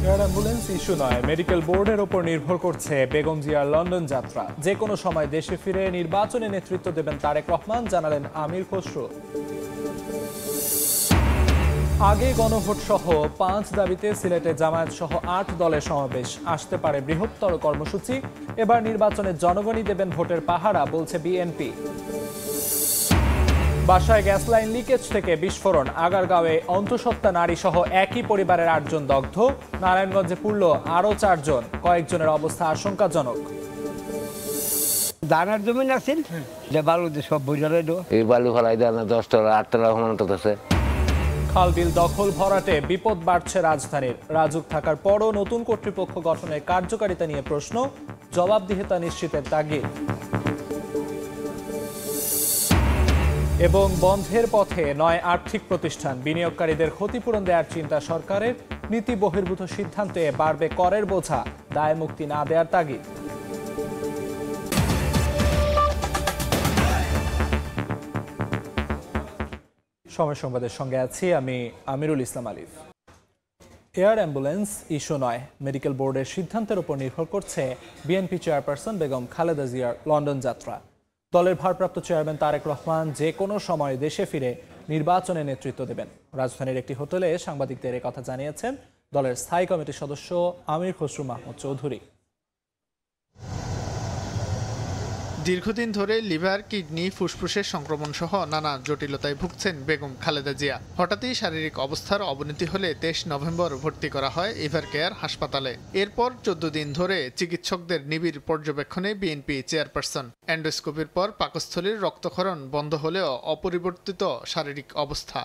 Air ambulance issue নয়, medical বোর্ডের ওপর নির্ভর করছে বেগম জিয়ার লন্ডন যাত্রা। যে কোনো সময় দেশে ফিরে নির্বাচনে নেতৃত্ব দেবেন তারেক রহমান, জানালেন আমির খসরু। আগে গণভোট সহ 5 দাবিতে সিলেটে জামায়াত সহ 8 দলের সমাবেশ, আসতে পারে বৃহত্তর কর্মসূচি। এবার নির্বাচনে জনগণই দেবেন ভোটের পাহারা, বলছে বিএনপি। বাসায় গ্যাস লাইন লিকেজ থেকে বিস্ফোরণ, আগারগাঁওয়ে অন্তঃসত্ত্বা নারী সহ একই পরিবারের 8 জন দগ্ধ। নারায়ণগঞ্জে পুড়ল আরও 4 জন, কয়েকজনের অবস্থা আশঙ্কাজনক। দানার জমিন আছেন যে বালু সব বইজারে এই বালু ফলাই দেয় না, 10 8 আছে। খালবিল দখল ভরাটে বিপদ বাড়ছে রাজধানীর। রাজুক থাকার পরও নতুন কর্তৃপক্ষ গঠনের কার্যকারিতা নিয়ে প্রশ্ন, জবাবদিহিতা নিশ্চিতের তাগিদ। এবং বন্ধের পথে 9 আর্থিক প্রতিষ্ঠান, বিনিয়োগকারীদের ক্ষতিপূরণ দেওয়ার চিন্তা সরকারের। নীতি বহির্ভূত সিদ্ধান্তে বাড়বে করের বোঝা, দায় মুক্তি না দেওয়ার তাগিদ। সময় সংবাদের সঙ্গে আছি আমি আমিরুল ইসলাম আলিফ। এয়ার অ্যাম্বুলেন্স ইস্যু নয়, মেডিকেল বোর্ডের সিদ্ধান্তের উপর নির্ভর করছে বিএনপি চেয়ারপারসন বেগম খালেদা জিয়ার লন্ডন যাত্রা। দলের ভারপ্রাপ্ত চেয়ারম্যান তারেক রহমান যে কোনো সময় দেশে ফিরে নির্বাচনে নেতৃত্ব দেবেন। রাজধানীর একটি হোটেলে সাংবাদিকদের কথা জানিয়েছেন দলের স্থায়ী কমিটির সদস্য আমির খসরু মাহমুদ চৌধুরী। দীর্ঘদিন ধরে লিভার, কিডনি, ফুসফুসের সংক্রমণ সহ নানা জটিলতায় ভুগছেন বেগম খালেদা জিয়া। হঠাৎই শারীরিক অবস্থার অবনতি হলে 23 নভেম্বর ভর্তি করা হয় এভারকেয়ার হাসপাতালে। এরপর 14 দিন ধরে চিকিৎসকদের নিবিড় পর্যবেক্ষণে বিএনপি চেয়ারপারসন। এন্ডোস্কোপির পর পাকস্থলীর রক্তক্ষরণ বন্ধ হলেও অপরিবর্তিত শারীরিক অবস্থা।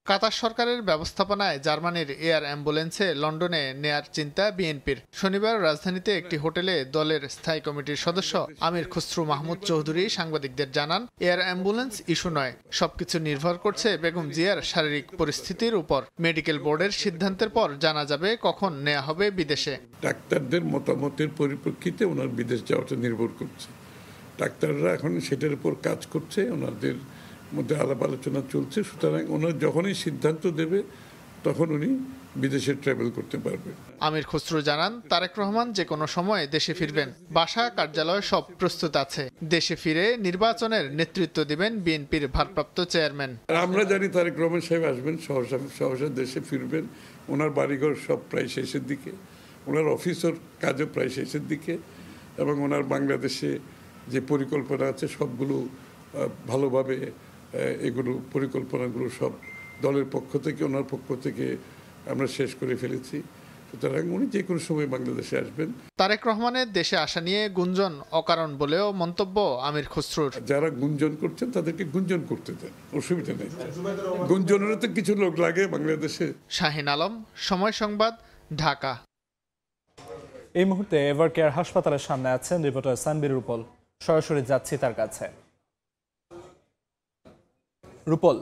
কাতার সরকারের ব্যবস্থাপনায় জার্মানির এয়ার অ্যাম্বুলেন্সে লন্ডনে নেয়ার চিন্তা বিএনপির। শনিবার রাজধানীতে একটি হোটেলে দলের স্থায়ী কমিটির সদস্য আমির খসরু মাহমুদ চৌধুরী সাংবাদিকদের জানান, এয়ার অ্যাম্বুলেন্স ইস্যু নয়, সবকিছু নির্ভর করছে বেগম জিয়ার শারীরিক পরিস্থিতির উপর। মেডিকেল বোর্ডের সিদ্ধান্তের পর জানা যাবে কখন নেওয়া হবে বিদেশে। ডাক্তারদের মতামতের পরিপ্রেক্ষিতে ওনার বিদেশ যাওয়াটা নির্ভর করছে। ডাক্তাররা এখন সেটার উপর কাজ করছে, ওনাদের মধ্যে আলাপ আলোচনা চলছে। সুতরাং ওনার যখনই সিদ্ধান্ত দেবে তখন উনি বিদেশে ট্রাভেল করতে পারবেন। আমির খসরু জানান, তারেক রহমান যে কোনো সময় দেশে ফিরবেন। বাসা, কার্যালয় সব প্রস্তুত আছে। দেশে ফিরে নির্বাচনের নেতৃত্ব দিবেন বিএনপির ভারপ্রাপ্ত চেয়ারম্যান। আমরা জানি তারেক রহমান সাহেব আসবেন, সহসা দেশে ফিরবেন। ওনার বাড়িঘর সব প্রায় শেষের দিকে, ওনার অফিসের কাজও প্রায় শেষের দিকে, এবং ওনার বাংলাদেশে যে পরিকল্পনা আছে সবগুলো ভালোভাবে এগুলো পরিকল্পনাগুলো সব দলের পক্ষ থেকে, ওনার পক্ষ থেকে আমরা শেষ করে ফেলেছি। সুতরাং উনি যে কোনো সময় বাংলাদেশে আসবেন। তারেক রহমানের দেশে আসা নিয়ে গুঞ্জন অকারণ বলেও মন্তব্য আমির খসরুর। যারা গুঞ্জন করছেন তাদেরকে গুঞ্জন করতে দেন, অসুবিধা নেই। গুঞ্জনেরও তো কিছু লোক লাগে বাংলাদেশে। শাহিন আলম, সময় সংবাদ, ঢাকা। এই মুহূর্তে এভারকেয়ার হাসপাতালের সামনে আছেন রিপোর্টার সানবীর রূপল। সরাসরি যাচ্ছি তার কাছে। রূপল,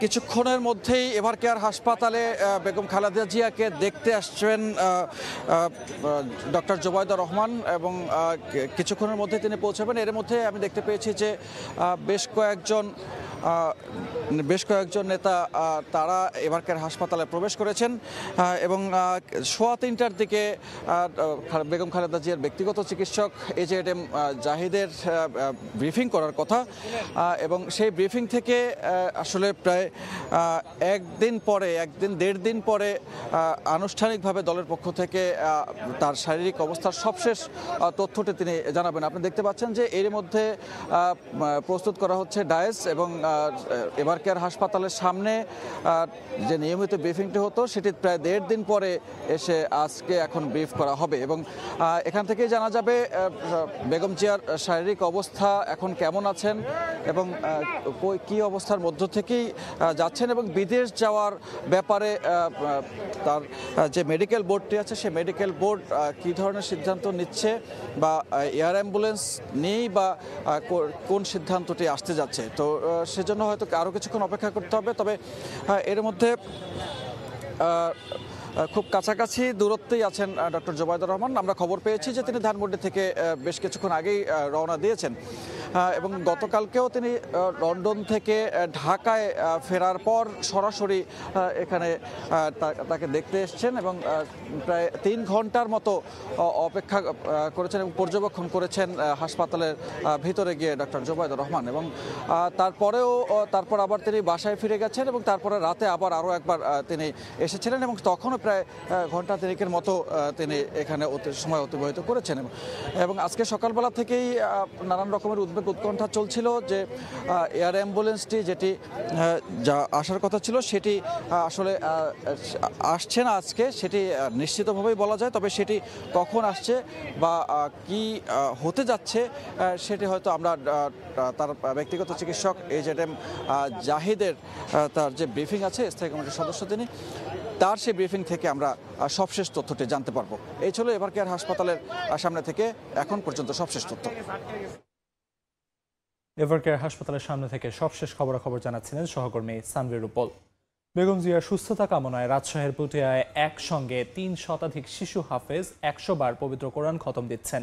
কিছুক্ষণের মধ্যেই এভারকেয়ার হাসপাতালে বেগম খালেদা জিয়াকে দেখতে আসছেন ডক্টর জোবায়দুর রহমান, এবং কিছুক্ষণের মধ্যে তিনি পৌঁছাবেন। এর মধ্যে আমি দেখতে পেয়েছি যে বেশ কয়েকজন নেতা তারা এভারকেয়ার হাসপাতালে প্রবেশ করেছেন, এবং 3:15টার দিকে বেগম খালেদা জিয়ার ব্যক্তিগত চিকিৎসক AJM জাহিদের ব্রিফিং করার কথা, এবং সেই ব্রিফিং থেকে আসলে প্রায় 1-1.5 দিন পরে আনুষ্ঠানিকভাবে দলের পক্ষ থেকে তার শারীরিক অবস্থার সবশেষ তথ্যটি তিনি জানাবেন। আপনি দেখতে পাচ্ছেন যে এর মধ্যে প্রস্তুত করা হচ্ছে ডায়েস, এবং এভারকেয়ার হাসপাতালের সামনে যে নিয়মিত ব্রিফিংটি হতো সেটি প্রায় 1.5 দিন পরে এসে আজকে এখন ব্রিফ করা হবে, এবং এখান থেকেই জানা যাবে বেগম জিয়ার শারীরিক অবস্থা এখন কেমন আছেন, এবং কি অবস্থার মধ্য থেকেই যাচ্ছেন, এবং বিদেশ যাওয়ার ব্যাপারে তার যে মেডিকেল বোর্ডটি আছে সেই মেডিকেল বোর্ড কী ধরনের সিদ্ধান্ত নিচ্ছে, বা এয়ার অ্যাম্বুলেন্স নেই বা কোন সিদ্ধান্তটি আসতে যাচ্ছে। তো সেজন্য হয়তো আরও কিছুক্ষণ অপেক্ষা করতে হবে। তবে এর মধ্যে খুব কাছাকাছি দূরত্বেই আছেন ডক্টর জোবায়দুর রহমান। আমরা খবর পেয়েছি যে তিনি ধানমন্ডি থেকে বেশ কিছুক্ষণ আগেই রওনা দিয়েছেন। এবং গতকালকেও তিনি লন্ডন থেকে ঢাকায় ফেরার পর সরাসরি এখানে তাকে দেখতে এসছেন এবং প্রায় 3 ঘন্টার মতো অপেক্ষা করেছেন এবং পর্যবেক্ষণ করেছেন হাসপাতালের ভিতরে গিয়ে ডক্টর জোবায়দুর রহমান। এবং তারপর আবার তিনি বাসায় ফিরে গেছেন এবং তারপরে রাতে আবার আরও একবার তিনি এসেছিলেন এবং তখনও প্রায় ঘন্টা 3 মতো তিনি এখানে সময় অতিবাহিত করেছেন। এবং আজকে সকালবেলা থেকেই নানান রকমের উদ্বেগ উৎকণ্ঠা চলছিল যে এয়ার অ্যাম্বুলেন্সটি যেটি যা আসার কথা ছিল সেটি আসলে আসছে না আজকে, সেটি নিশ্চিতভাবেই বলা যায়। তবে সেটি কখন আসছে বা কি হতে যাচ্ছে সেটি হয়তো আমরা তার ব্যক্তিগত চিকিৎসক AZM জাহিদের তার যে ব্রিফিং আছে, স্থায়ী কমিটির সদস্য তিনি, তার সেই ব্রিফিং থেকে আমরা সবশেষ তথ্যটি জানতে পারবো। এই ছিল এভারকেয়ার হাসপাতালের সামনে থেকে এখন পর্যন্ত সবশেষ তথ্য। এভারকেয়ার হাসপাতালের সামনে থেকে সবশেষ খবরাখবর জানাচ্ছিলেন সহকর্মী সানভীর রূপল। বেগম জিয়ার সুস্থতা কামনায় রাজশাহীর পুঠিয়ায় একসঙ্গে 3 শতাধিক শিশু হাফেজ 100 বার পবিত্র কোরআন খতম দিচ্ছেন।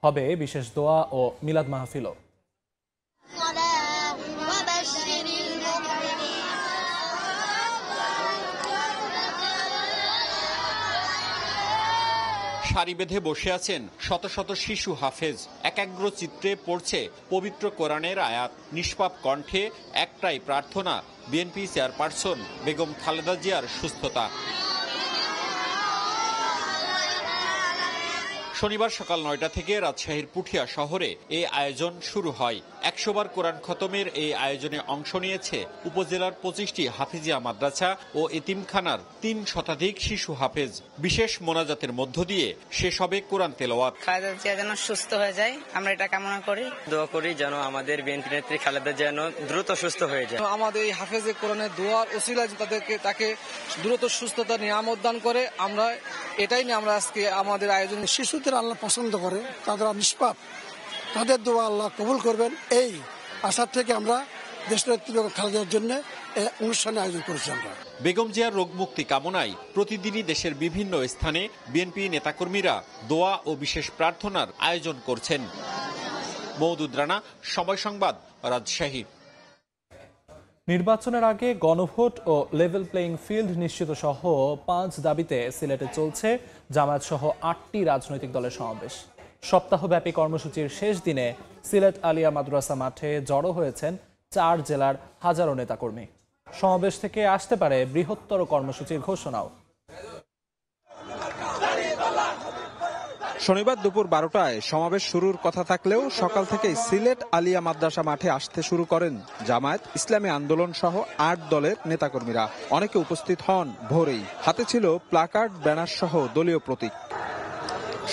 হবে বিশেষ দোয়া ও মিলাদ মাহফিলও। সারি বেঁধে বসে আছেন শত শত শিশু হাফেজ। একাগ্র চিত্রে পড়ছে পবিত্র কোরআনের আয়াত। নিষ্পাপ কণ্ঠে একটাই প্রার্থনা, বিএনপি চেয়ারপারসন বেগম খালেদা জিয়ার সুস্থতা। শনিবার সকাল 9টা থেকে রাজশাহীর পুঠিয়া শহরে এই আয়োজন শুরু হয়। 100 বার কোরআন খতমের এই আয়োজনে অংশ নিয়েছে উপজেলার 25টি হাফিজিয়া মাদ্রাসা ও এতিমখানার 3 শতাধিক শিশু হাফেজ। বিশেষ মোনাজাতের মধ্য দিয়ে শেষ হবে কোরআন তেলাওয়াত। খালেদা জিয়া যেন সুস্থ হয়ে যায়, আমরা এটা কামনা করি। দোয়া করি যেন আমাদের বিএনপি নেত্রী খালেদা জিয়া দ্রুত সুস্থ হয়ে যায়। আমাদের এই হাফেজে কোরআনের দোয়ার ওসিলায় তাকে দ্রুত সুস্থতা নিয়ামত দান করে, আমরা এটাই নিয়ে আমরা আজকে আমাদের আয়োজন। শিশুদের আল্লাহ পছন্দ করে, তারা নিষ্পাপ, তাদের দোয়া আল্লাহ কবুল করবেন, এই আশা থেকে আমরা দেশনেত্রী বেগম খালেদার জন্য অনুষ্ঠানে আয়োজন করেছি। আমরা বেগম জিয়ার রোগ মুক্তি কামনায় প্রতিদিনই দেশের বিভিন্ন স্থানে বিএনপি নেতাকর্মীরা দোয়া ও বিশেষ প্রার্থনার আয়োজন করছেন। মওদুদ রানা, সময় সংবাদ, রাজশাহী। নির্বাচনের আগে গণভোট ও লেভেল প্লেইং ফিল্ড নিশ্চিত সহ 5 দাবিতে সিলেটে চলছে জামায়াত সহ 8টি রাজনৈতিক দলের সমাবেশ। সপ্তাহব্যাপী কর্মসূচির শেষ দিনে সিলেট আলিয়া মাদ্রাসা মাঠে জড়ো হয়েছেন 4 জেলার হাজারো নেতাকর্মী। সমাবেশ থেকে আসতে পারে বৃহত্তর কর্মসূচির ঘোষণাও। শনিবার দুপুর 12টায় সমাবেশ শুরুর কথা থাকলেও সকাল থেকেই সিলেট আলিয়া মাদ্রাসা মাঠে আসতে শুরু করেন জামায়াত, ইসলামী আন্দোলন সহ 8 দলের নেতাকর্মীরা। অনেকে উপস্থিত হন ভোরেই। হাতে ছিল প্লাকার্ড, ব্যানার সহ দলীয় প্রতীক।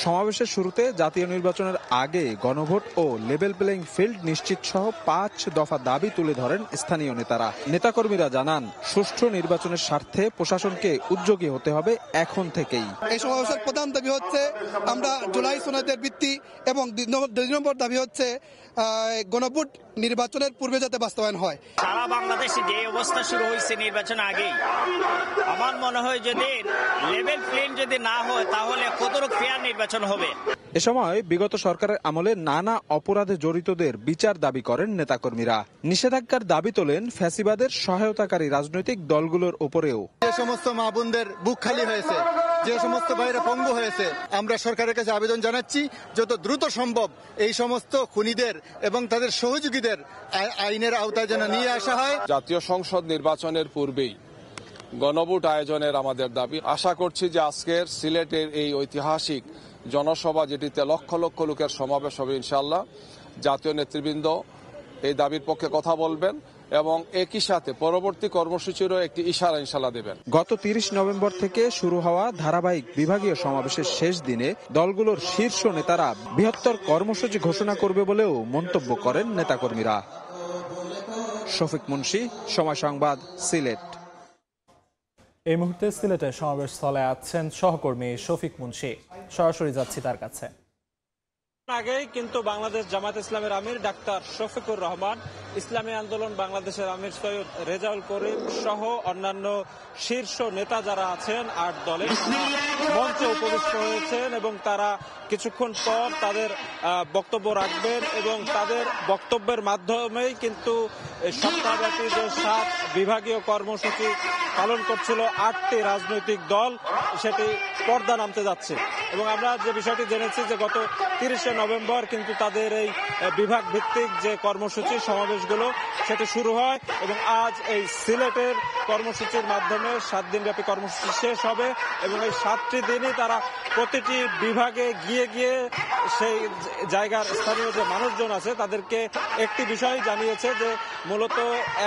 সমাবেশের শুরুতে জাতীয় নির্বাচনের আগে গণভোট ও লেভেল প্লেইং ফিল্ড নিশ্চিত সহ 5 দফা দাবি তুলে ধরেন স্থানীয় নেতারা। নেতাকর্মীরা জানান, সুষ্ঠু নির্বাচনের স্বার্থে প্রশাসনকে উদ্যোগী হতে হবে এখন থেকেই। এই সমাবেশের প্রধান দাবি হচ্ছে আমরা জুলাই সনদের ভিত্তি এবং 2 নম্বর দাবি হচ্ছে গণভোট নির্বাচনের পূর্বে যাতে বাস্তবায়ন হয়। সারা বাংলাদেশে যে অবস্থা শুরু হয়েছে নির্বাচন আগেই, আমার মনে হয় যদি লেভেল প্লেইং যদি না হয় তাহলে কতটুক ফেয়ার নির্বাচন হবে। এ সময় বিগত সরকারের আমলে নানা অপরাধে জড়িতদের বিচার দাবি করেন নেতাকর্মীরা। নিষেধাজ্ঞার দাবি তোলেন ফ্যাসিবাদের সহায়তাকারী রাজনৈতিক দলগুলোর উপরেও। যে সমস্ত মা বোনদের বুক খালি হয়েছে, যে সমস্ত ভাইরা পঙ্গু হয়েছে, আমরা সরকারের কাছে আবেদন জানাচ্ছি যত দ্রুত সম্ভব এই সমস্ত খুনিদের এবং তাদের সহযোগীদের আইনের আওতায় যেন নিয়ে আসা হয়। জাতীয় সংসদ নির্বাচনের পূর্বেই গণভোট আয়োজনের আমাদের দাবি। আশা করছি যে আজকের সিলেটের এই ঐতিহাসিক জনসভা, যেটিতে লক্ষ লক্ষ লোকের সমাবেশ হবে, ইনশাআল্লাহ জাতীয় নেতৃবৃন্দ এই দাবির পক্ষে কথা বলবেন এবং একই সাথে পরবর্তী কর্মসূচিরও একটি ইশারা ইনশাআল্লাহ দেবেন। গত 30 নভেম্বর থেকে শুরু হওয়া ধারাবাহিক বিভাগীয় সমাবেশের শেষ দিনে দলগুলোর শীর্ষ নেতারা বৃহত্তর কর্মসূচি ঘোষণা করবে বলেও মন্তব্য করেন নেতাকর্মীরা। শফিক মুন্সি, সময় সংবাদ, সিলেট। এই মুহূর্তে সিলেটে সমাবেশ স্থলে আছেন সহকর্মী শফিক মুন্সি। সরাসরি যাচ্ছি তার কাছে। আগেই কিন্তু বাংলাদেশ জামায়াত ইসলামের আমির ডাক্তার শফিকুর রহমান ইসলামী আন্দোলন বাংলাদেশের আমির সৈয়দ রেজাউল করিম সহ অন্যান্য শীর্ষ নেতা যারা আছেন 8 দলের মঞ্চে উপবিষ্ট হয়েছেন এবং তারা কিছুক্ষণ পর তাদের বক্তব্য রাখবেন এবং তাদের বক্তব্যের মাধ্যমেই কিন্তু সপ্তাহব্যাপী যে 7 বিভাগীয় কর্মসূচি পালন করছিল 8টি রাজনৈতিক দল সেটি পর্দা নামতে যাচ্ছে। এবং আমরা যে বিষয়টি জেনেছি যে গত 30শে নভেম্বর কিন্তু তাদের এই বিভাগ ভিত্তিক যে কর্মসূচি সমাবেশগুলো সেটি শুরু হয় এবং আজ এই সিলেটের কর্মসূচির মাধ্যমে 7 দিনব্যাপী কর্মসূচি শেষ হবে এবং এই 7টি দিনই তারা প্রতিটি বিভাগে গিয়ে গিয়ে সেই জায়গার স্থানীয় যে মানুষজন আছে তাদেরকে একটি বিষয় জানিয়েছে যে মূলত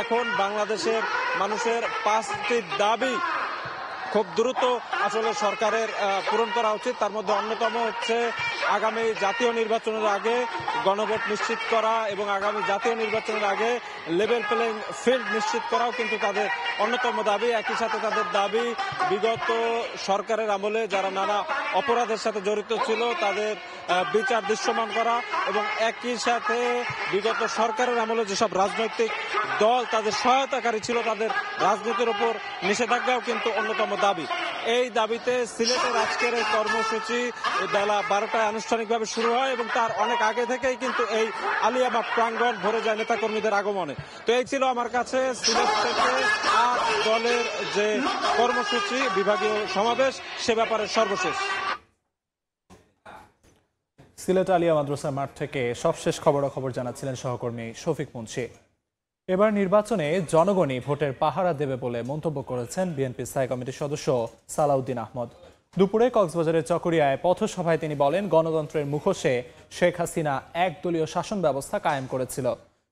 এখন বাংলাদেশের মানুষের 5টি দাবি খুব দ্রুত আসলে সরকারের পূরণ করা উচিত। তার মধ্যে অন্যতম হচ্ছে আগামী জাতীয় নির্বাচনের আগে গণভোট নিশ্চিত করা এবং আগামী জাতীয় নির্বাচনের আগে লেভেল প্লেইং ফিল্ড নিশ্চিত করাও কিন্তু তাদের অন্যতম দাবি। একই সাথে তাদের দাবি বিগত সরকারের আমলে যারা নানা অপরাধের সাথে জড়িত ছিল তাদের বিচার দৃশ্যমান করা এবং একই সাথে বিগত সরকারের আমলে যেসব রাজনৈতিক দল তাদের সহায়তাকারী ছিল তাদের রাজনীতির উপর নিষেধাজ্ঞাও কিন্তু অন্যতম দাবি। এই দাবিতে সিলেটের আজকের এই কর্মসূচি বেলা 12টায় আনুষ্ঠানিকভাবে শুরু হয় এবং তার অনেক আগে থেকেই কিন্তু এই আলিয়াবাগ প্রাঙ্গণ ভরে যায় নেতাকর্মীদের আগমনে। তো এই ছিল আমার কাছে সিলেট থেকে 8 দলের যে কর্মসূচি বিভাগীয় সমাবেশ সে ব্যাপারে সর্বশেষ। সিলেট আলিয়া মাদ্রাসা মাঠ থেকে সবশেষ খবরাখবর জানাচ্ছিলেন সহকর্মী শফিক মুন্সি। এবার নির্বাচনে জনগণই ভোটের পাহারা দেবে বলে মন্তব্য করেছেন বিএনপি স্থায়ী কমিটির সদস্য সালাউদ্দিন আহমদ। দুপুরে কক্সবাজারের চকরিয়ায় পথসভায় তিনি বলেন, গণতন্ত্রের মুখোশে শেখ হাসিনা একদলীয় শাসন ব্যবস্থা কায়েম করেছিল।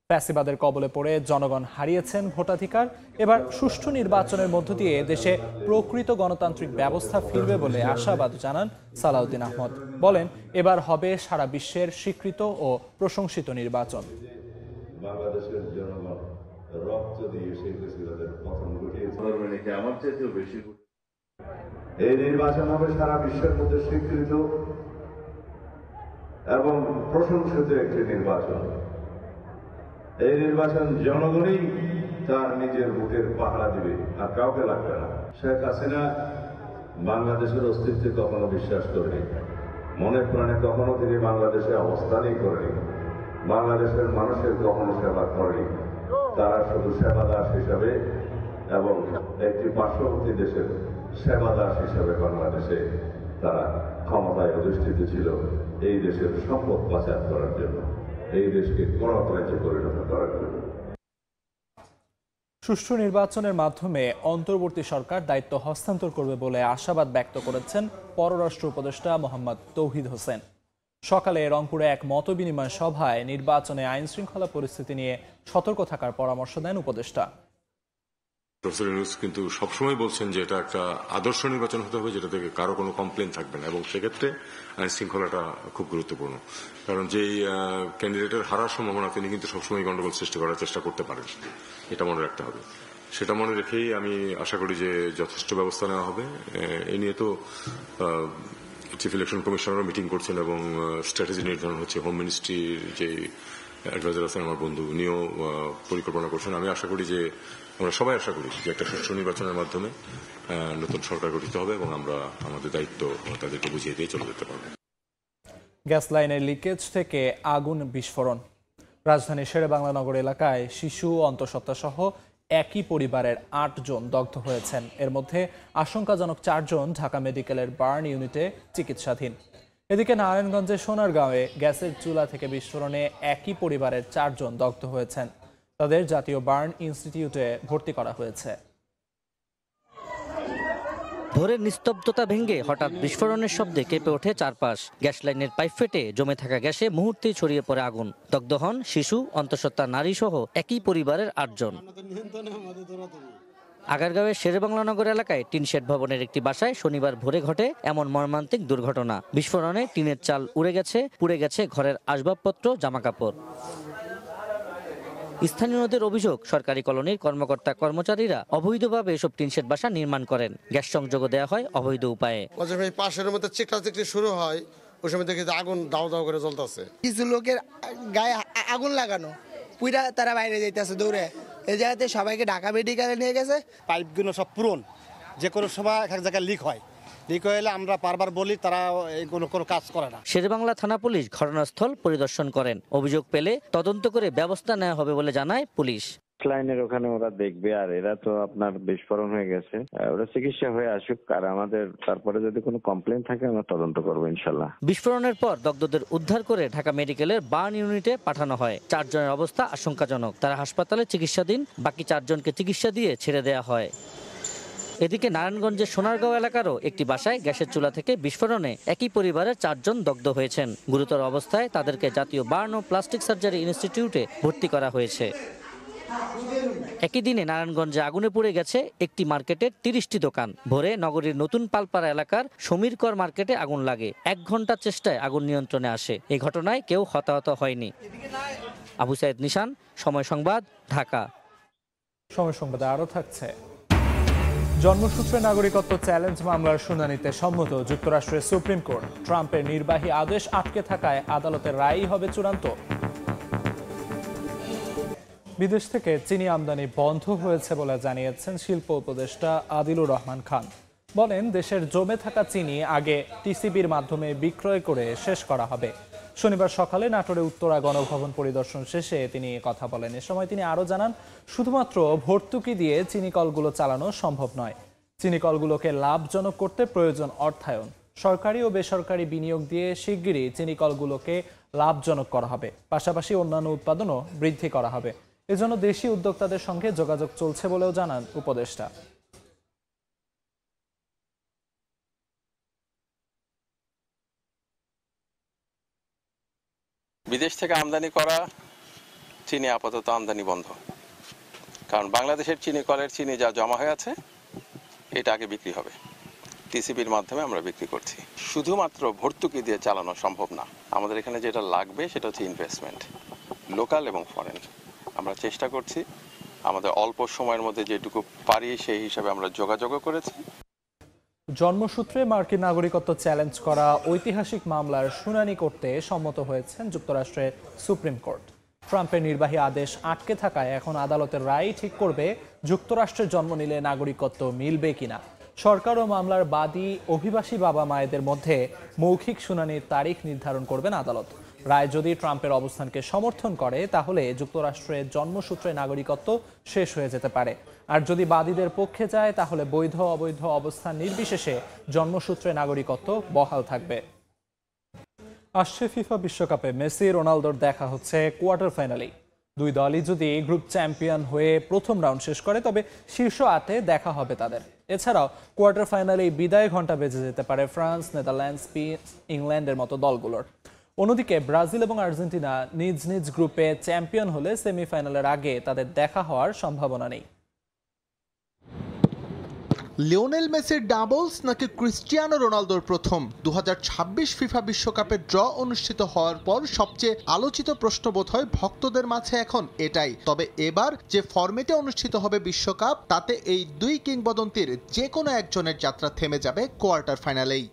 ফ্যাসিবাদের কবলে পড়ে জনগণ হারিয়েছেন ভোটাধিকার। এবার সুষ্ঠু নির্বাচনের মধ্য দিয়ে দেশে প্রকৃত গণতান্ত্রিক ব্যবস্থা ফিরবে বলে আশাবাদ জানান সালাউদ্দিন আহমদ। বলেন, এবার হবে সারা বিশ্বের স্বীকৃত ও প্রশংসিত নির্বাচন। বাংলাদেশের জনগণ রক্ত দিয়ে শেখ হাসিনার পতন ঘটিয়েছে। আমার চাইতেও বেশি এই নির্বাচন হবে সারা বিশ্বের মধ্যে স্বীকৃত এবং প্রশংসিত একটি নির্বাচন। এই নির্বাচন জনগণই তার নিজের ভোটের পাহারা দিবে, আর কাউকে লাগবে না। শেখ হাসিনা বাংলাদেশের অস্তিত্বে কখনো বিশ্বাস করেনি, মনে প্রাণে কখনো তিনি বাংলাদেশে অবস্থানই করেনি, বাংলাদেশের মানুষের কখনো সেবা করেনি। তারা শুধু সেবাদাস হিসাবে এবং একটি পার্শ্ববর্তী দেশের সেবাদাস হিসাবে বাংলাদেশে তারা ক্ষমতায় অধিষ্ঠিত ছিল এই দেশের সম্পদ পাচার করার জন্য, এই দেশকে গণতন্ত্রে পরিণত করার জন্য। সুষ্ঠু নির্বাচনের মাধ্যমে অন্তর্বর্তী সরকার দায়িত্ব হস্তান্তর করবে বলে আশাবাদ ব্যক্ত করেছেন পররাষ্ট্র উপদেষ্টা মোহাম্মদ তৌহিদ হোসেন। সকালে রংপুরে এক মতবিনিময় সভায় নির্বাচনে আইন শৃঙ্খলা পরিস্থিতি নিয়ে সতর্ক থাকার পরামর্শ দেন উপদেষ্টা। প্রফেসর ইউনূস কিন্তু সবসময় বলছেন যে এটা একটা আদর্শ নির্বাচন হতে হবে যেটা থেকে কারো কোনো কমপ্লেন থাকবে না এবং সেক্ষেত্রে আইন শৃঙ্খলাটা খুব গুরুত্বপূর্ণ। কারণ যেই ক্যান্ডিডেটের হারার সম্ভাবনা তিনি কিন্তু সবসময় গন্ডগোল সৃষ্টি করার চেষ্টা করতে পারেন, এটা মনে রাখতে হবে। সেটা মনে রেখেই আমি আশা করি যে যথেষ্ট ব্যবস্থা নেওয়া হবে। এ নিয়ে তো চিফ ইলেকশন কমিশনারও মিটিং করছেন এবং স্ট্র্যাটেজি নির্ধারণ হচ্ছে। হোম মিনিস্ট্রির যে অ্যাডভাইজার আছেন আমার বন্ধু, উনিও পরিকল্পনা করছেন। আমি আশা করি যে আমরা সবাই আশা করি যে একটা সুষ্ঠু নির্বাচনের মাধ্যমে নতুন সরকার গঠিত হবে এবং আমরা আমাদের দায়িত্ব তাদেরকে বুঝিয়ে দিয়ে চলে যেতে পারবো। গ্যাস লাইনের লিকেজ থেকে আগুন বিস্ফোরণ। রাজধানীর শেরেবাংলা নগর এলাকায় শিশু, অন্তঃসত্ত্বা সহ একই পরিবারের 8 জন দগ্ধ হয়েছেন। এর মধ্যে আশঙ্কাজনক 4 জন ঢাকা মেডিকেলের বার্ন ইউনিটে চিকিৎসাধীন। এদিকে নারায়ণগঞ্জের সোনারগাঁওয়ে গ্যাসের চুলা থেকে বিস্ফোরণে একই পরিবারের 4 জন দগ্ধ হয়েছেন। তাদের জাতীয় বার্ন ইনস্টিটিউটে ভর্তি করা হয়েছে। ভোরের নিস্তব্ধতা ভেঙে হঠাৎ বিস্ফোরণের শব্দে কেঁপে ওঠে চারপাশ। গ্যাস লাইনের পাইপ ফেটে জমে থাকা গ্যাসে মুহূর্তেই ছড়িয়ে পড়ে আগুন। দগ্ধ হন শিশু, অন্তঃসত্ত্বা নারী সহ একই পরিবারের 8 জন। আগারগাঁওয়ের শেরেবাংলা নগর এলাকায় টিনশেড ভবনের একটি বাসায় শনিবার ভোরে ঘটে এমন মর্মান্তিক দুর্ঘটনা। বিস্ফোরণে টিনের চাল উড়ে গেছে, পুড়ে গেছে ঘরের আসবাবপত্র, জামাকাপড়। স্থানীয়দের অভিযোগ, সরকারি কলোনির কর্মকর্তা কর্মচারীরা অবৈধভাবে এসব টিনশেড বাসা নির্মাণ করেন। গ্যাস সংযোগও দেওয়া হয় অবৈধ উপায়ে। পাশের মধ্যে চিকটা শুরু হয়, ওই সময় দেখি আগুন দাও দাও করে জ্বলতেছে। কিছু লোকের গায়ে আগুন লাগানো, পুরা তারা বাইরে যাইতেছে দৌড়ে। এই জায়গাতে সবাইকে ঢাকা মেডিকেলে নিয়ে গেছে। পাইপগুলো সব পুরন, যে কোনো সময় এক জায়গায় লিক হয়। লিক হলে আমরা বারবার বলি, তারা কোনো কাজ করে না। শেরেবাংলা থানা পুলিশ ঘটনাস্থল পরিদর্শন করেন। অভিযোগ পেলে তদন্ত করে ব্যবস্থা নেওয়া হবে বলে জানায় পুলিশ। লাইনের ওখানে ওরা দেখবে, আর এরা তো আপনার বিস্ফোরণ হয়ে গেছে, ওরা চিকিৎসা হয়ে আসুক, আর আমাদের তারপরে যদি কোনো কমপ্লেন থাকে আমরা তদন্ত করবো ইনশাল্লাহ। বিস্ফোরণের পর দগ্ধদের উদ্ধার করে ঢাকা মেডিকেলের বার্ন ইউনিটে পাঠানো হয়। 4 জনের অবস্থা আশঙ্কাজনক, তারা হাসপাতালে চিকিৎসাধীন। বাকি 4 জনকে চিকিৎসা দিয়ে ছেড়ে দেওয়া হয়। এদিকে নারায়ণগঞ্জের সোনারগাঁও এলাকারও একটি বাসায় গ্যাসের চুলা থেকে বিস্ফোরণে একই পরিবারের 4 জন দগ্ধ হয়েছেন। গুরুতর অবস্থায় তাদেরকে জাতীয় বার্ন ও প্লাস্টিক সার্জারি ইনস্টিটিউটে ভর্তি করা হয়েছে। একই দিনে নারায়ণগঞ্জে আগুনে পুড়ে গেছে একটি মার্কেটের 30টি দোকান। ভোরে নগরীর নতুন পালপাড়া এলাকার সমীরকর মার্কেটে আগুন লাগে। 1 ঘন্টার চেষ্টায় আগুন নিয়ন্ত্রণে আসে। এই ঘটনায় কেউ হতাহত হয়নি। আবু সাইদ নিশান, সময় সংবাদ, ঢাকা। সময় সংবাদে আরও থাকছে। জন্মসূত্রে নাগরিকত্ব চ্যালেঞ্জ মামলার শুনানিতে সম্মত যুক্তরাষ্ট্রের সুপ্রিম কোর্ট। ট্রাম্পের নির্বাহী আদেশ আটকে থাকায় আদালতের রায়ই হবে চূড়ান্ত। বিদেশ থেকে চিনি আমদানি বন্ধ হয়েছে বলে জানিয়েছেন শিল্প উপদেষ্টা আদিলুর রহমান খান। বলেন, দেশের জমে থাকা চিনি আগে টিসিবির মাধ্যমে বিক্রয় করে শেষ করা হবে। শনিবার সকালে নাটোরে উত্তরা গণভবন পরিদর্শন শেষে তিনি কথা বলেন। এ সময় তিনি আরও জানান, শুধুমাত্র ভর্তুকি দিয়ে চিনিকলগুলো চালানো সম্ভব নয়। চিনিকলগুলোকে লাভজনক করতে প্রয়োজন অর্থায়ন। সরকারি ও বেসরকারি বিনিয়োগ দিয়ে শিগগিরই চিনিকলগুলোকে লাভজনক করা হবে। পাশাপাশি অন্যান্য উৎপাদনও বৃদ্ধি করা হবে। এজন্য দেশি উদ্যোক্তাদের সঙ্গে যোগাযোগ চলছে বলেও জানান উপদেষ্টা। বিদেশ থেকে আমদানি করা চিনি আপাতত আমদানি বন্ধ, কারণ বাংলাদেশের চিনি কলের চিনি যা জমা হয়ে আছে এটা আগে বিক্রি হবে। টিসিবির মাধ্যমে আমরা বিক্রি করছি। শুধুমাত্র ভর্তুকি দিয়ে চালানো সম্ভব না। আমাদের এখানে যেটা লাগবে সেটা হচ্ছে ইনভেস্টমেন্ট, লোকাল এবং ফরেন। আমরা চেষ্টা করছি আমাদের অল্প সময়ের মধ্যে যেটুকু পারি সেই হিসাবে আমরা যোগাযোগও করেছি। জন্মসূত্রে মার্কিন নাগরিকত্ব চ্যালেঞ্জ করা ঐতিহাসিক মামলার শুনানি করতে সম্মত হয়েছেন যুক্তরাষ্ট্রের সুপ্রিম কোর্ট। ট্রাম্পের নির্বাহী আদেশ আটকে থাকায় এখন আদালতের রায় ঠিক করবে যুক্তরাষ্ট্রে জন্ম নিলে নাগরিকত্ব মিলবে কিনা। সরকার ও মামলার বাদী অভিবাসী বাবা মায়েদের মধ্যে মৌখিক শুনানির তারিখ নির্ধারণ করবেন আদালত। রায় যদি ট্রাম্পের অবস্থানকে সমর্থন করে তাহলে যুক্তরাষ্ট্রের জন্মসূত্রে নাগরিকত্ব শেষ হয়ে যেতে পারে। আর যদি বাদীদের পক্ষে যায় তাহলে বৈধ অবৈধ অবস্থান নির্বিশেষে জন্মসূত্রে নাগরিকত্ব বহাল থাকবে। আসছে ফিফা বিশ্বকাপে মেসি রোনালদোর দেখা হচ্ছে কোয়ার্টার ফাইনালেই। দুই দলই যদি গ্রুপ চ্যাম্পিয়ন হয়ে প্রথম রাউন্ড শেষ করে তবে শীর্ষ 8-এ দেখা হবে তাদের। এছাড়াও কোয়ার্টার ফাইনালেই বিদায় ঘণ্টা বেজে যেতে পারে ফ্রান্স, নেদারল্যান্ডস, স্পেন, ইংল্যান্ডের মতো দলগুলোর। অন্যদিকে ব্রাজিল এবং আর্জেন্টিনা নিজ নিজ গ্রুপে চ্যাম্পিয়ন হলে সেমিফাইনালের আগে তাদের দেখা হওয়ার সম্ভাবনা নেই। লিওনেল মেসির ডাবলস নাকি ক্রিস্টিয়ানো রোনালদোর প্রথম? 2026 ফিফা বিশ্বকাপের ড্র অনুষ্ঠিত হওয়ার পর সবচেয়ে আলোচিত প্রশ্ন বোধ হয় ভক্তদের মাঝে এখন এটাই। তবে এবার যে ফরম্যাটে অনুষ্ঠিত হবে বিশ্বকাপ তাতে এই দুই কিংবদন্তির যে কোনো একজনের যাত্রা থেমে যাবে কোয়ার্টার ফাইনালেই।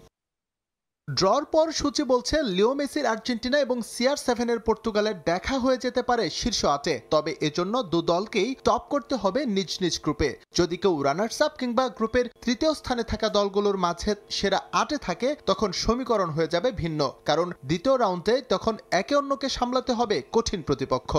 ড্রর পর সূচি বলছে লিও মেসির আর্জেন্টিনা এবং CR7-এর পর্তুগালের দেখা হয়ে যেতে পারে শীর্ষ 8-এ। তবে এজন্য দু দলকেই টপ করতে হবে নিজ নিজ গ্রুপে। যদি কেউ রানার্স আপ কিংবা গ্রুপের তৃতীয় স্থানে থাকা দলগুলোর মাঝে সেরা 8-এ থাকে তখন সমীকরণ হয়ে যাবে ভিন্ন, কারণ দ্বিতীয় রাউন্ডে তখন একে অন্যকে সামলাতে হবে কঠিন প্রতিপক্ষ।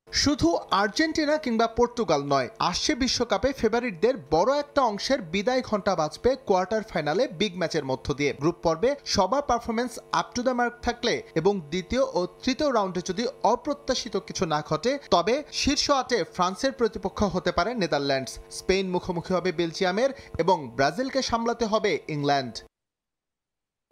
শুধু আর্জেন্টিনা কিংবা পর্তুগাল নয়, আসছে বিশ্বকাপে ফেভারিটদের বড় একটা অংশের বিদায় ঘণ্টা বাজবে কোয়ার্টার ফাইনালে বিগ ম্যাচের মধ্য দিয়ে। গ্রুপ পর্বে সবার performance up to the mark থাকলে এবং দ্বিতীয় ও তৃতীয় রাউন্ডে যদি অপ্রত্যাশিত কিছু না ঘটে তবে শীর্ষ 8-এ ফ্রান্সের প্রতিপক্ষ হতে পারে নেদারল্যান্ডস, স্পেন মুখোমুখি হবে বেলজিয়ামের এবং ব্রাজিলকে সামলাতে হবে ইংল্যান্ড।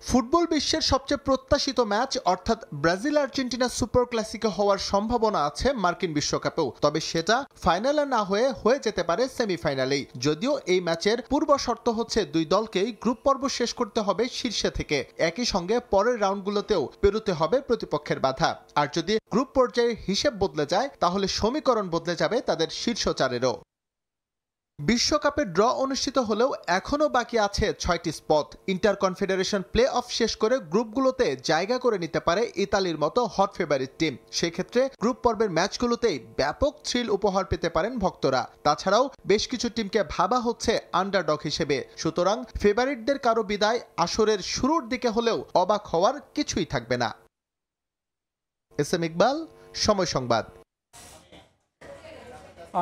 ফুটবল বিশ্বের সবচেয়ে প্রত্যাশিত ম্যাচ অর্থাৎ ব্রাজিল আর্জেন্টিনা সুপার ক্লাসিকো হওয়ার সম্ভাবনা আছে মার্কিন বিশ্বকাপেও। তবে সেটা ফাইনালে না হয়ে যেতে পারে সেমিফাইনালেই। যদিও এই ম্যাচের পূর্ব শর্ত হচ্ছে দুই দলকেই গ্রুপ পর্ব শেষ করতে হবে শীর্ষে থেকে। একই সঙ্গে পরের রাউন্ডগুলোতেও পেরোতে হবে প্রতিপক্ষের বাধা। আর যদি গ্রুপ পর্যায়ে হিসেব বদলে যায় তাহলে সমীকরণ বদলে যাবে তাদের শীর্ষ 4-এরও। বিশ্বকাপের ড্র অনুষ্ঠিত হলেও এখনও বাকি আছে 6টি spot. Inter confederation play of শেষ করে গ্রুপগুলোতে জায়গা করে নিতে পারে ইতালির মতো হট ফেভারিট টিম। সেক্ষেত্রে গ্রুপ পর্বের ম্যাচগুলোতেই ব্যাপক থ্রিল উপহার পেতে পারেন ভক্তরা। তাছাড়াও বেশ কিছু টিমকে ভাবা হচ্ছে আন্ডারডগ হিসেবে। সুতরাং ফেভারিটদের কারো বিদায় আসরের শুরুর দিকে হলেও অবাক হওয়ার কিছুই থাকবে না। এস এম ইকবাল, সময় সংবাদ।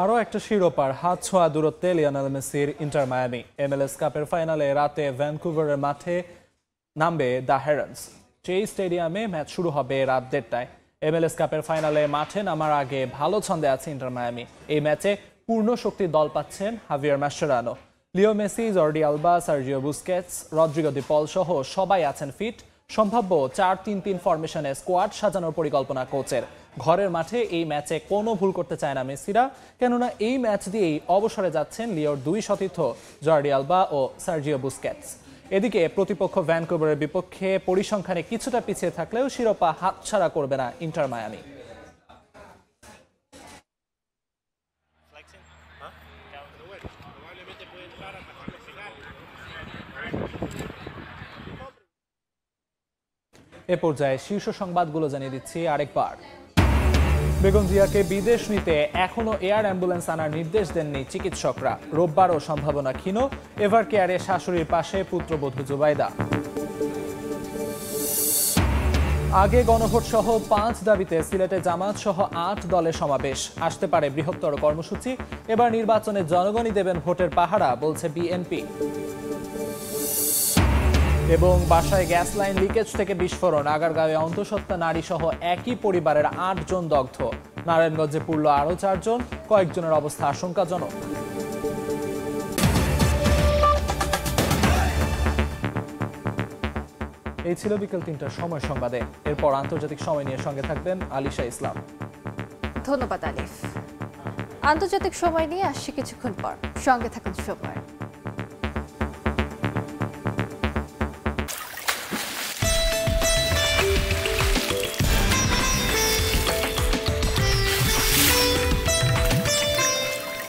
আরও একটা শিরোপার হাত ছোঁয়া দূরত্বে লিওনেল মেসির ইন্টার মায়ামি। MLS কাপের ফাইনালে রাতে ভ্যানকুভারের মাঠে নামবে দ্য হেরন্স। সেই স্টেডিয়ামে ম্যাচ শুরু হবে রাত 1:30টায়। MLS কাপের ফাইনালে মাঠে নামার আগে ভালো ছন্দে আছে ইন্টার মায়ামি। এই ম্যাচে পূর্ণ শক্তির দল পাচ্ছেন Javier Mascherano. Leo Messi, Jordi Alba, Sergio Busquets, Rodrigo De Paul সহ সবাই আছেন ফিট। সম্ভাব্য 4-3-3 ফরমেশনে স্কোয়াড সাজানোর পরিকল্পনা কোচের। ঘরের মাঠে এই ম্যাচে কোনো ভুল করতে চায় না মেসিরা, কেননা এই ম্যাচ দিয়েই অবসরে যাচ্ছেন লিওর 2 সতীর্থ জর্ডি আলবা ও সার্জিও বুস্কেটস। এদিকে প্রতিপক্ষ ভ্যানকুভারের বিপক্ষে পরিসংখ্যানে কিছুটা পিছিয়ে থাকলেও শিরোপা হাতছাড়া করবে না ইন্টার মায়ামি। এ পর্যায়ে শীর্ষ সংবাদগুলো জানিয়ে দিচ্ছি আরেকবার। বেগম জিয়াকে বিদেশ নিতে এখনো এয়ার অ্যাম্বুলেন্স আনার নির্দেশ দেননি চিকিৎসকরা। রোববারও সম্ভাবনা ক্ষীণ। এভার কেয়ারে শাশুড়ির পাশে পুত্রবধূ জুবাইদা। আগে গণভোট সহ 5 দাবিতে সিলেটে জামাত সহ 8 দলের সমাবেশ। আসতে পারে বৃহত্তর কর্মসূচি। এবার নির্বাচনে জনগণই দেবেন ভোটের পাহারা, বলছে বিএনপি। এবং বাসায় গ্যাস লাইন লিকেজ থেকে বিস্ফোরণ। আগারগাঁওয়ে অন্তঃসত্ত্বা নারী সহ একই পরিবারের 8 জন দগ্ধ। নারায়ণগঞ্জে পুড়ল আরও 4 জন। কয়েকজনের অবস্থা আশঙ্কাজনক। এই ছিল বিকেল 3টার সময় সংবাদে। এরপর আন্তর্জাতিক সময় নিয়ে সঙ্গে থাকবেন আলিশা ইসলাম। ধন্যবাদ আলিফ। আন্তর্জাতিক সময় নিয়ে আসছি কিছুক্ষণ পর, সঙ্গে থাকুন সময়।